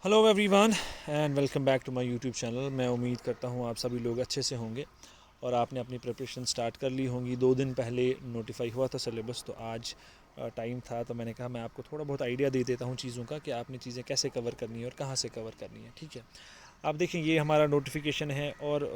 Hello everyone and welcome back to my YouTube channel. मैं उम्मीद करता हूँ आप सभी लोग अच्छे से होंगे और आपने अपनी प्रिपरेशन स्टार्ट कर ली होंगी। 2 दिन पहले नोटिफाई हुआ था सिलेबस, तो आज टाइम था, तो मैंने कहा मैं आपको थोड़ा बहुत आइडिया दे देता हूँ चीज़ों का कि आपने चीज़ें कैसे कवर करनी है और कहाँ से कवर करनी है। ठीक है, आप देखें ये हमारा नोटिफिकेशन है और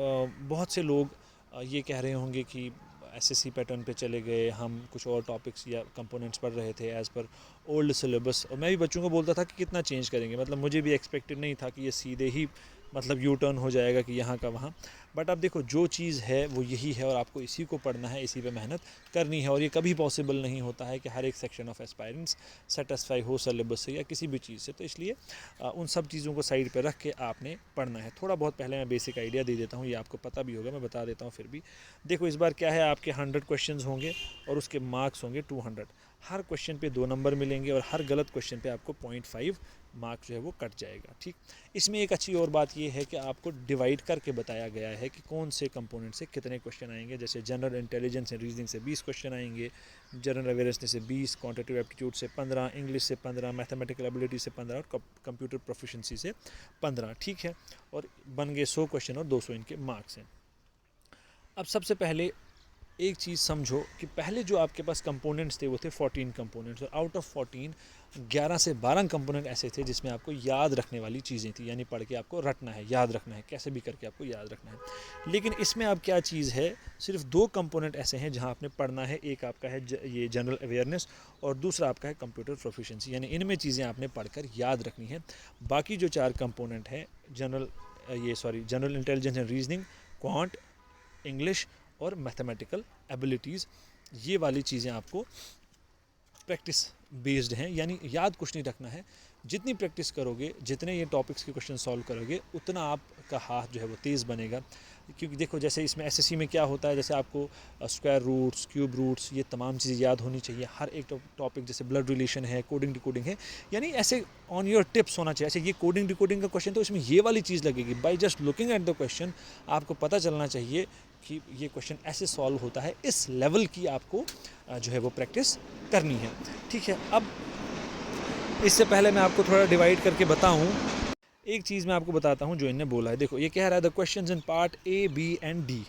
बहुत से लोग ये कह रहे होंगे कि एसएससी पैटर्न पे चले गए, हम कुछ और टॉपिक्स या कंपोनेंट्स पढ़ रहे थे एज़ पर ओल्ड सिलेबस। और मैं भी बच्चों को बोलता था कि कितना चेंज करेंगे, मतलब मुझे भी एक्सपेक्टेड नहीं था कि ये सीधे ही मतलब यू टर्न हो जाएगा कि यहाँ का वहाँ। बट अब देखो जो चीज़ है वो यही है और आपको इसी को पढ़ना है, इसी पे मेहनत करनी है। और ये कभी पॉसिबल नहीं होता है कि हर एक सेक्शन ऑफ एस्पायरेंट्स सेटिस्फाई हो सिलेबस से या किसी भी चीज़ से। तो इसलिए उन सब चीज़ों को साइड पे रख के आपने पढ़ना है। थोड़ा बहुत पहले मैं बेसिक आइडिया दे देता हूँ, ये आपको पता भी होगा, मैं बता देता हूँ फिर भी। देखो इस बार क्या है, आपके 100 क्वेश्चंस होंगे और उसके मार्क्स होंगे 200। हर क्वेश्चन पे 2 नंबर मिलेंगे और हर गलत क्वेश्चन पे आपको 0.5 मार्क्स जो है वो कट जाएगा। ठीक, इसमें एक अच्छी और बात ये है कि आपको डिवाइड करके बताया गया है कि कौन से कंपोनेंट से कितने क्वेश्चन आएंगे। जैसे जनरल इंटेलिजेंस एंड रीजनिंग से 20 क्वेश्चन आएंगे, जनरल अवेयरनेस से 20, क्वांटिटेटिव एप्टीट्यूड से 15, इंग्लिश से 15, मैथमेटिकल एबिलिटी से 15 और कंप्यूटर प्रोफिशिएंसी से 15। ठीक है, और बन गए 100 क्वेश्चन और 200 इनके मार्क्स हैं। अब सबसे पहले एक चीज़ समझो कि पहले जो आपके पास कंपोनेंट्स थे वो थे 14 कंपोनेंट्स, और आउट ऑफ 14 11 से 12 कंपोनेंट ऐसे थे जिसमें आपको याद रखने वाली चीज़ें थी, यानी पढ़ के आपको रटना है, याद रखना है, कैसे भी करके आपको याद रखना है। लेकिन इसमें अब क्या चीज़ है, सिर्फ 2 कंपोनेंट ऐसे हैं जहां आपने पढ़ना है। एक आपका है ये जनरल अवेयरनेस और दूसरा आपका है कंप्यूटर प्रोफिशिएंसी, यानी इनमें चीज़ें आपने पढ़कर याद रखनी है। बाकी जो 4 कंपोनेंट हैं, general intelligence and reasoning, quant, English और मैथमेटिकल एबिलिटीज़, ये वाली चीज़ें आपको प्रैक्टिस बेस्ड हैं, यानी याद कुछ नहीं रखना है। जितनी प्रैक्टिस करोगे, जितने ये टॉपिक्स के क्वेश्चन सॉल्व करोगे, उतना आपका हाथ जो है वो तेज़ बनेगा। क्योंकि देखो जैसे इसमें एसएससी में क्या होता है, जैसे आपको स्क्वायर रूट्स, क्यूब रूट्स, ये तमाम चीज़ें याद होनी चाहिए। हर एक टॉपिक, जैसे ब्लड रिलेशन है, कोडिंग डिकोडिंग है, यानी ऐसे ऑन योर टिप्स होना चाहिए। ऐसे ये कोडिंग डिकोडिंग का क्वेश्चन, तो इसमें ये वाली चीज़ लगेगी, by just looking at the question आपको पता चलना चाहिए कि ये क्वेश्चन ऐसे सॉल्व होता है। इस लेवल की आपको जो है वो प्रैक्टिस करनी है। ठीक है, अब इससे पहले मैं आपको थोड़ा डिवाइड करके बताऊं, एक चीज़ मैं आपको बताता हूं जो इनने बोला है। देखो ये कह रहा है the questions in part A, B and D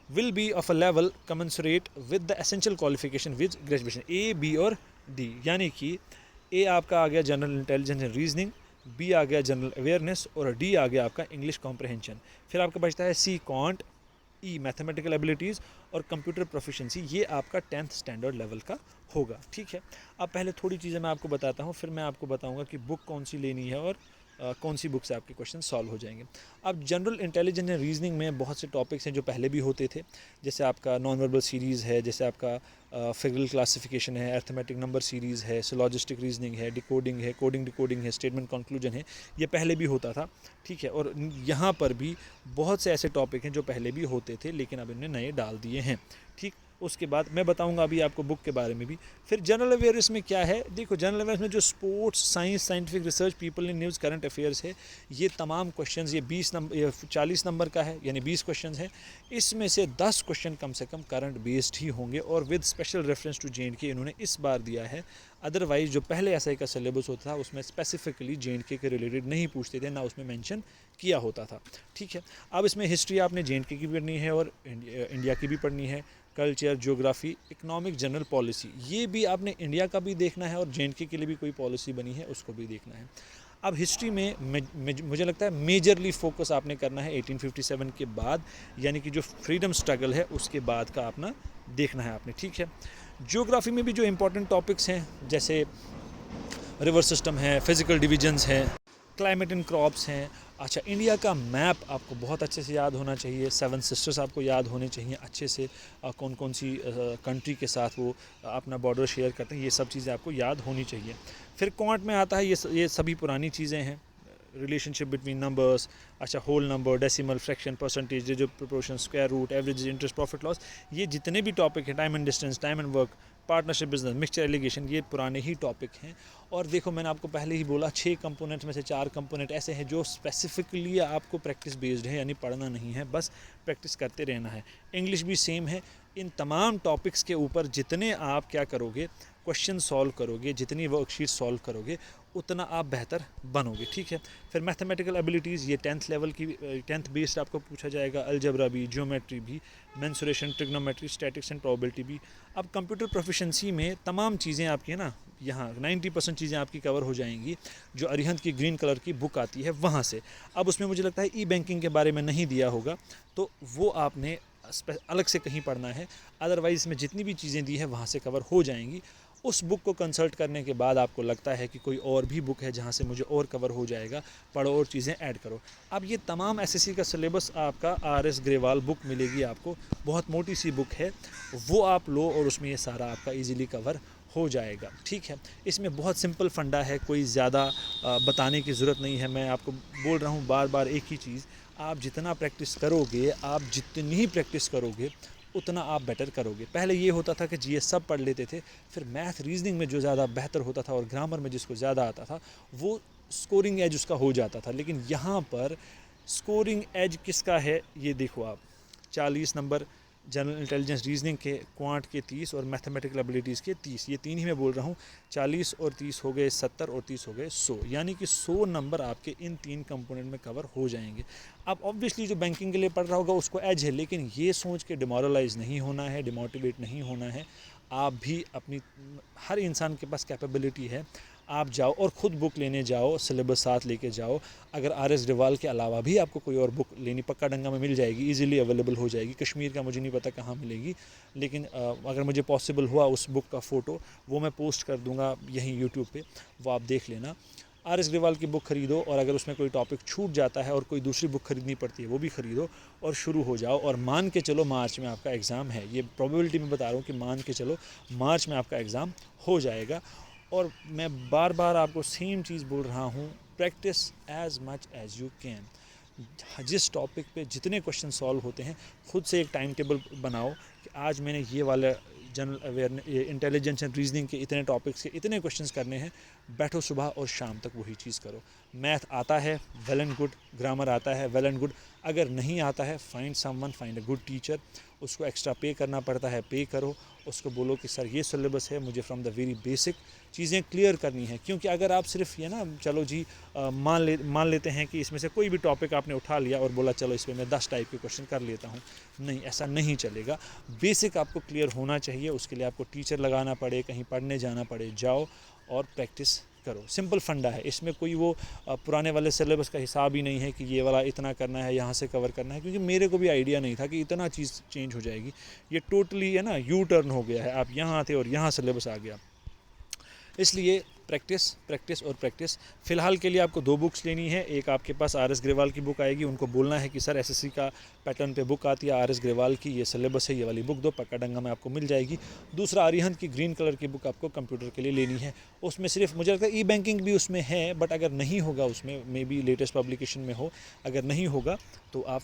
will be of a level commensurate with the essential qualification with graduation. A, B और डी, यानी कि ए आपका आ गया general intelligence and reasoning, B आ गया जनरल अवेयरनेस और D आ गया आपका इंग्लिश कॉम्प्रहेंशन। फिर आपका बचता है C quant, E mathematical abilities और कंप्यूटर प्रोफिशिएंसी, ये आपका 10th स्टैंडर्ड लेवल का होगा। ठीक है, अब पहले थोड़ी चीज़ें मैं आपको बताता हूँ, फिर मैं आपको बताऊँगा कि बुक कौन सी लेनी है और कौन सी बुक से आपके क्वेश्चन सॉल्व हो जाएंगे। अब जनरल इंटेलिजेंस एंड रीजनिंग में बहुत से टॉपिक्स हैं जो पहले भी होते थे, जैसे आपका नॉन वर्बल सीरीज़ है, जैसे आपका फिगरल क्लासिफिकेशन है, अर्थमेटिक नंबर सीरीज़ है, सिलॉजिस्टिक रीजनिंग है, डिकोडिंग है, कोडिंग डिकोडिंग है, स्टेटमेंट कंक्लूजन है, ये पहले भी होता था। ठीक है, और यहाँ पर भी बहुत से ऐसे टॉपिक हैं जो पहले भी होते थे लेकिन अब इन्हें नए डाल दिए हैं। ठीक, उसके बाद मैं बताऊंगा अभी आपको बुक के बारे में भी। फिर जनरल अवेयरनेस में क्या है, देखो जनरल अवेयरनेस में जो sports, science, scientific research, people in news, current affairs है, ये तमाम क्वेश्चंस, ये 20 नंबर, ये 40 नंबर का है, यानी 20 क्वेश्चंस है। इसमें से 10 क्वेश्चन कम से कम करंट बेस्ड ही होंगे और विद स्पेशल रेफरेंस टू जे इन्होंने इस बार दिया है। अदरवाइज जो पहले एसआई का सिलेबस होता था उसमें स्पेसिफिकली जे के रिलेटेड नहीं पूछते थे, ना उसमें मेंशन किया होता था। ठीक है, अब इसमें हिस्ट्री आपने जे की भी पढ़नी है और इंडिया की भी पढ़नी है, culture, geography, economic, general policy, ये भी आपने इंडिया का भी देखना है और जे के लिए भी कोई पॉलिसी बनी है उसको भी देखना है। अब हिस्ट्री में मुझे लगता है मेजरली फोकस आपने करना है 1857 के बाद, यानी कि जो फ्रीडम स्ट्रगल है उसके बाद का अपना देखना है आपने। ठीक है, ज्योग्राफी में भी जो इंपॉर्टेंट टॉपिक्स हैं, जैसे रिवर सिस्टम है, फिजिकल डिविजन्स हैं, क्लाइमेट एंड क्रॉप्स हैं। अच्छा, इंडिया का मैप आपको बहुत अच्छे से याद होना चाहिए, 7 सिस्टर्स आपको याद होने चाहिए अच्छे से, कौन कौन सी कंट्री के साथ वो अपना बॉर्डर शेयर करते हैं, ये सब चीज़ें आपको याद होनी चाहिए। फिर क्वांट में आता है ये सभी पुरानी चीज़ें हैं, रिलेशनशिप बिटवीन नंबर्स, अच्छा whole number, decimal, fraction, percentage, जो proportion, square root, average, interest, profit loss, ये जितने भी टॉपिक हैं, time and distance, time and work, partnership business, mixture alligation, ये पुराने ही टॉपिक हैं। और देखो मैंने आपको पहले ही बोला 6 कंपोनेंट्स में से 4 कंपोनेंट ऐसे हैं जो स्पेसिफिकली आपको प्रैक्टिस बेस्ड है, यानी पढ़ना नहीं है, बस प्रैक्टिस करते रहना है। इंग्लिश भी सेम है, इन तमाम टॉपिक्स के ऊपर जितने आप क्या करोगे, क्वेश्चन सॉल्व करोगे, जितनी वर्कशीट सॉल्व करोगे, उतना आप बेहतर बनोगे, ठीक है। फिर मैथमेटिकल एबिलिटीज़, ये 10th लेवल की 10th बेस्ड आपको पूछा जाएगा, अलजबरा भी, ज्योमेट्री भी, mensuration, trigonometry, statics and probability भी। अब कंप्यूटर प्रोफिशेंसी में तमाम चीज़ें आपकी है ना, यहाँ 90% चीज़ें आपकी कवर हो जाएंगी जो अरिहंत की ग्रीन कलर की बुक आती है वहाँ से। अब उसमें मुझे लगता है ई बैंकिंग के बारे में नहीं दिया होगा, तो वो आपने अलग से कहीं पढ़ना है, अदरवाइज़ में जितनी भी चीज़ें दी है वहाँ से कवर हो जाएंगी। उस बुक को कंसल्ट करने के बाद आपको लगता है कि कोई और भी बुक है जहाँ से मुझे और कवर हो जाएगा, पढ़ो और चीज़ें ऐड करो। अब ये तमाम एसएससी का सिलेबस आपका आर.एस. ग्रेवाल बुक मिलेगी आपको, बहुत मोटी सी बुक है, वो आप लो और उसमें ये सारा आपका ईजिली कवर हो जाएगा, ठीक है। इसमें बहुत सिंपल फंडा है, कोई ज़्यादा बताने की ज़रूरत नहीं है। मैं आपको बोल रहा हूँ बार बार एक ही चीज़, आप जितना प्रैक्टिस करोगे, आप जितनी ही प्रैक्टिस करोगे उतना आप बेटर करोगे। पहले ये होता था कि जीएस सब पढ़ लेते थे, फिर मैथ रीजनिंग में जो ज़्यादा बेहतर होता था और ग्रामर में जिसको ज़्यादा आता था वो स्कोरिंग एज उसका हो जाता था। लेकिन यहाँ पर स्कोरिंग एज किसका है ये देखो आप, 40 नंबर जनरल इंटेलिजेंस रीजनिंग के, क्वांट के 30 और मैथमेटिकल एबिलिटीज़ के 30, ये तीन ही मैं बोल रहा हूँ। 40 और 30 हो गए 70 और 30 हो गए 100, यानी कि 100 नंबर आपके इन तीन कंपोनेंट में कवर हो जाएंगे। अब ऑब्वियसली जो बैंकिंग के लिए पढ़ रहा होगा उसको एज है, लेकिन ये सोच के डिमोरलाइज नहीं होना है, डिमोटिवेट नहीं होना है। आप भी अपनी, हर इंसान के पास कैपेबिलिटी है, आप जाओ और ख़ुद बुक लेने जाओ, सिलेबस साथ लेके जाओ। अगर आर.एस. ग्रेवाल के अलावा भी आपको कोई और बुक लेनी, पक्का डंगा में मिल जाएगी, इजीली अवेलेबल हो जाएगी। कश्मीर का मुझे नहीं पता कहाँ मिलेगी, लेकिन अगर मुझे पॉसिबल हुआ उस बुक का फ़ोटो वो मैं पोस्ट कर दूँगा यहीं यूट्यूब पे, वो आप देख लेना। आर.एस. ग्रेवाल की बुक ख़रीदो और अगर उसमें कोई टॉपिक छूट जाता है और कोई दूसरी बुक ख़रीदनी पड़ती है वो भी ख़रीदो और शुरू हो जाओ। और मान के चलो मार्च में आपका एग्ज़ाम है, ये प्रोबेबिलिटी में बता रहा हूँ कि मान के चलो मार्च में आपका एग्ज़ाम हो जाएगा। और मैं बार बार आपको सेम चीज़ बोल रहा हूँ, practice as much as you can. जिस टॉपिक पे जितने क्वेश्चन सॉल्व होते हैं, खुद से एक टाइम टेबल बनाओ कि आज मैंने ये वाला general awareness, intelligence and reasoning के इतने टॉपिक्स के इतने क्वेश्चंस करने हैं, बैठो सुबह और शाम तक वही चीज़ करो। मैथ आता है वेल एंड गुड, ग्रामर आता है वेल एंड गुड, अगर नहीं आता है find someone, find a good teacher, उसको एक्स्ट्रा पे करना पड़ता है, पे करो, उसको बोलो कि सर ये सिलेबस है, मुझे फ्रॉम द वेरी बेसिक चीज़ें क्लियर करनी है। क्योंकि अगर आप सिर्फ ये ना, चलो जी मान लेते हैं कि इसमें से कोई भी टॉपिक आपने उठा लिया और बोला चलो इस पर मैं 10 टाइप के क्वेश्चन कर लेता हूँ, नहीं, ऐसा नहीं चलेगा। बेसिक आपको क्लियर होना चाहिए, उसके लिए आपको टीचर लगाना पड़े, कहीं पढ़ने जाना पड़े, जाओ और प्रैक्टिस करो। सिंपल फंडा है, इसमें कोई वो पुराने वाले सिलेबस का हिसाब ही नहीं है कि ये वाला इतना करना है, यहाँ से कवर करना है, क्योंकि मेरे को भी आइडिया नहीं था कि इतना चीज़ चेंज हो जाएगी। ये टोटली है ना यू टर्न हो गया है, आप यहाँ थे और यहाँ सिलेबस आ गया। इसलिए प्रैक्टिस प्रैक्टिस और प्रैक्टिस। फ़िलहाल के लिए आपको 2 बुक्स लेनी है, एक आपके पास आर.एस. ग्रेवाल की बुक आएगी, उनको बोलना है कि सर एसएससी का पैटर्न पे बुक आती है आर.एस. ग्रेवाल की, ये सिलेबस है, ये वाली बुक दो, पक्का डंगा में आपको मिल जाएगी। दूसरा अरिहंत की ग्रीन कलर की बुक आपको कंप्यूटर के लिए लेनी है, उसमें सिर्फ मुझे लगता है ई बैंकिंग भी उसमें है, बट अगर नहीं होगा उसमें, मे बी लेटेस्ट पब्लिकेशन में हो, अगर नहीं होगा तो आप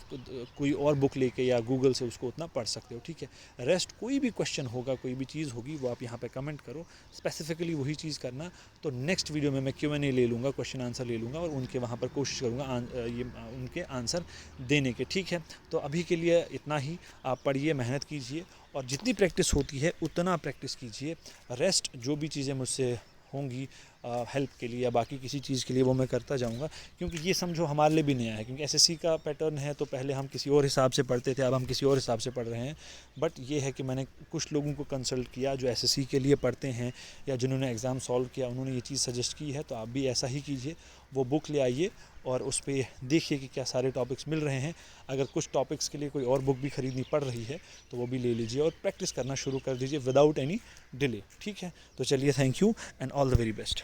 कोई और बुक लेके या गूगल से उसको उतना पढ़ सकते हो, ठीक है। रेस्ट कोई भी क्वेश्चन होगा, कोई भी चीज़ होगी, वो आप यहाँ पे कमेंट करो, स्पेसिफिकली वही चीज़ करना। तो नेक्स्ट वीडियो में मैं Q&A ले लूँगा, क्वेश्चन आंसर ले लूँगा और उनके वहाँ पर कोशिश करूँगा ये उनके आंसर देने के, ठीक है। तो अभी के लिए इतना ही, आप पढ़िए, मेहनत कीजिए और जितनी प्रैक्टिस होती है उतना प्रैक्टिस कीजिए। रेस्ट जो भी चीज़ें मुझसे होंगी हेल्प के लिए या बाकी किसी चीज़ के लिए, वो मैं करता जाऊंगा, क्योंकि ये समझो हमारे लिए भी नया है, क्योंकि एसएससी का पैटर्न है तो पहले हम किसी और हिसाब से पढ़ते थे, अब हम किसी और हिसाब से पढ़ रहे हैं। बट ये है कि मैंने कुछ लोगों को कंसल्ट किया जो एसएससी के लिए पढ़ते हैं या जिन्होंने एग्ज़ाम सॉल्व किया, उन्होंने ये चीज़ सजेस्ट की है, तो आप भी ऐसा ही कीजिए। वो बुक ले आइए और उस पर देखिए कि क्या सारे टॉपिक्स मिल रहे हैं। अगर कुछ टॉपिक्स के लिए कोई और बुक भी ख़रीदनी पड़ रही है तो वो भी ले लीजिए और प्रैक्टिस करना शुरू कर दीजिए विदाउट एनी डिले, ठीक है। तो चलिए, thank you and all the very best.